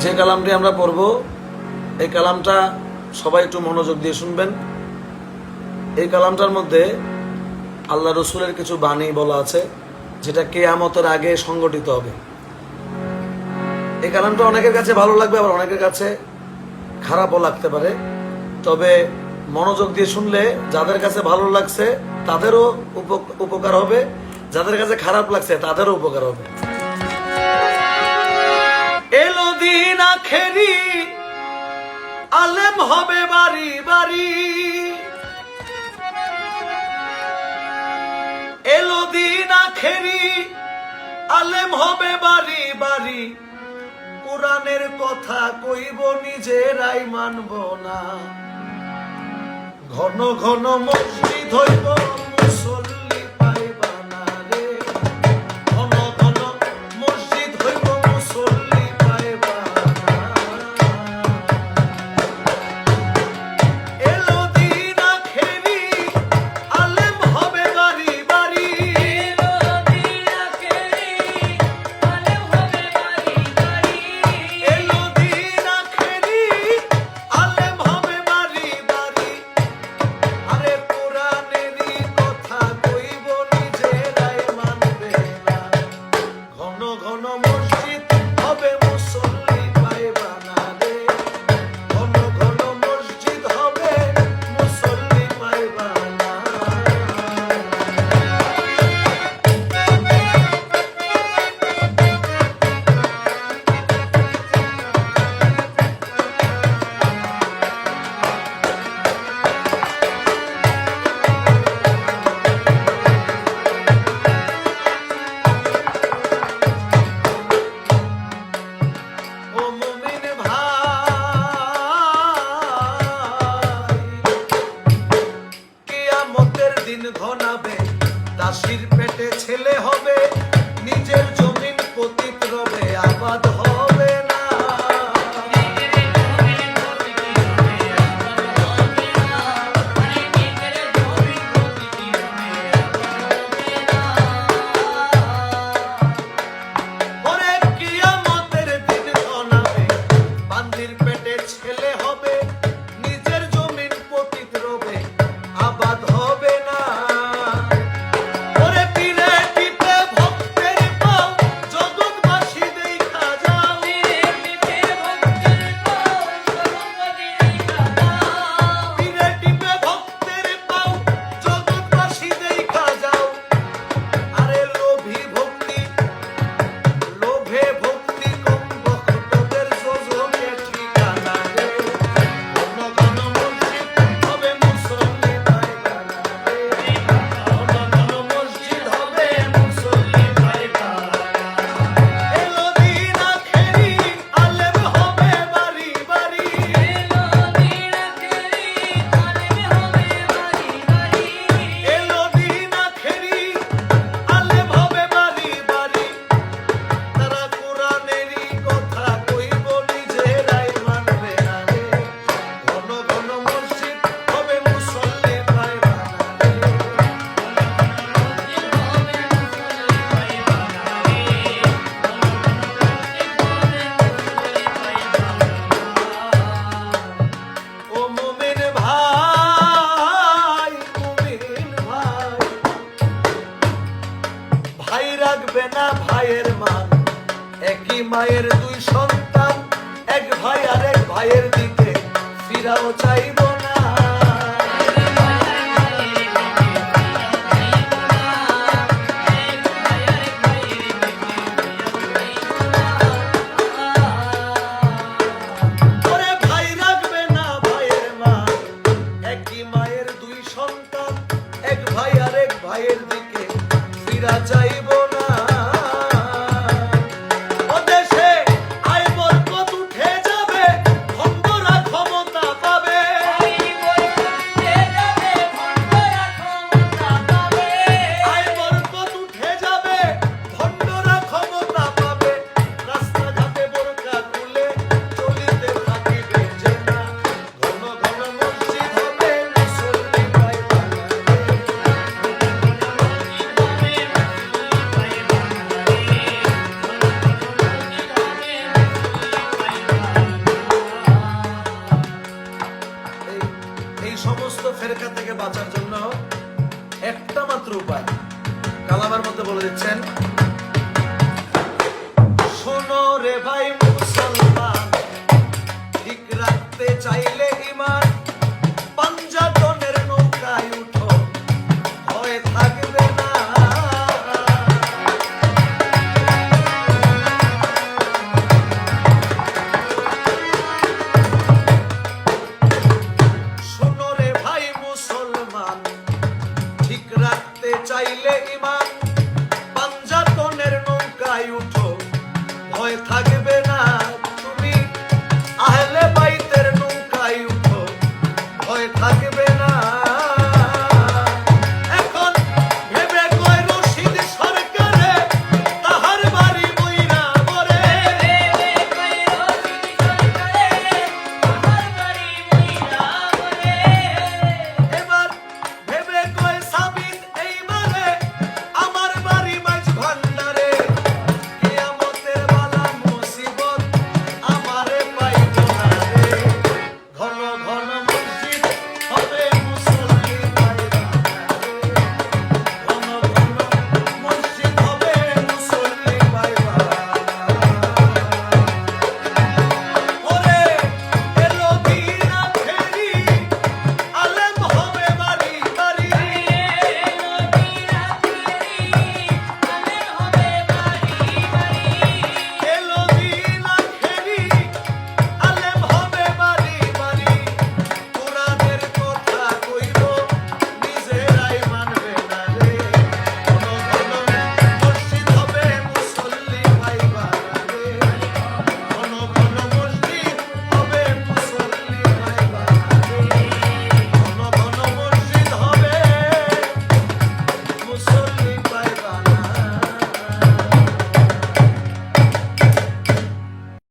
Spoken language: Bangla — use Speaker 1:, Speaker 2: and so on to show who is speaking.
Speaker 1: যে কালামটি আমরা পড়ব এই কালামটা সবাই একটু মনোযোগ দিয়ে শুনবেন। এই কালামটার মধ্যে আল্লাহ রসুলের কিছু বাণী বলা আছে যেটা কিয়ামতের আগে সংগঠিত হবে। এই কালামটা অনেকের কাছে ভালো লাগবে, আবার অনেকের কাছে খারাপও লাগতে পারে। তবে মনোযোগ দিয়ে শুনলে যাদের কাছে ভালো লাগছে তাদেরও উপকার হবে, যাদের কাছে খারাপ লাগছে তাদেরও উপকার হবে। এলো দিন আখেরি, আলেম হবে বাড়ি বাড়ি। এলো দিন আখেরি, আলেম হবে বাড়ি বাড়ি। কোরআনের কথা কইব নিজেরাই মানব না। ঘন ঘন মসজিদ হইব মুসল্লি পাইবা না রে। ঘন ঘন মসজিদ হইব মুসল্লি পাইবা না। এলো দিন আখেরি, আলেম হবে বাড়ি বাড়ি।
Speaker 2: এলো দিন আখেরি, আলেম হবে বাড়ি বাড়ি।
Speaker 1: এলো দিন আখেরি, আলেম হবে বাড়ি বাড়ি। আরে কোরআনেরই কথা কইব নিজেরাই মানবে না। ঘন ঘন মসজিদ হবে মুসল্লি পাইবা না রে। ঘন ঘন মসজিদ হবে মুসল্লি পাইবা না। ও মুমিন ভাই, কিয়ামতের দিন ঘনাবে, দাসীর পেটে ছেলে হবে, নিজের জমিন পতিত রবে, আবাদ হবে না। ওরে কিয়ামতের দিন ঘনাবে, বান্দির পেটে ছেলে হবে, নিজের জমিন পতিত রবে, আবাদ হবে না। ওরে পীরে টিপে ভক্তের পাও, জগৎবাসী দেখা যাও। পীরে টিপে ভক্তের পাও, জগৎবাসী দেখা যাও। আরে লোভে ভক্তি কম ভক্তদের যোজনে ঠিকানা রে। ঘন ঘন মসজিদ হবে মুসল্লি পাইবা না রে। ঘন ঘন মসজিদ হবে মুসল্লি পাইবা না। এলো দিন আখেরি, আলেম হবে বাড়ি বাড়ি।
Speaker 2: এলো দিন আখেরি, আলেম হবে বাড়ি বাড়ি।
Speaker 1: এলো দিন আখেরি, আলেম হবে বাড়ি বাড়ি। তারা কোরআনেরই কথা কইব নিজেরাই মানবে না রে। ঘন ঘন মসজিদ হবে মুসল্লি পাইবা না রে। ও মুমিন ভাই, মুমিন ভাই, ভাই রাখবে না ভাইয়ের মান। একই মায়ের দুই সন্তান, এক ভাই আর এক ভাইয়ের দিকে ফিরাও চাইব না। ওরে ভাই রাখবে না ভাইয়ের মান, একই মায়ের দুই সন্তান, এক ভাই আর এক ভাইয়ের দিকে ফিরা চাইব না। ও দেশে আয় বরকত উঠে যাবে, খন্দরা ক্ষমতা পাবে। মাত্র উপায়। কালামের মধ্যে বলে দিচ্ছেন, শোনো রে ভাই মুসলমান, ঠিক রাখতে চাইলে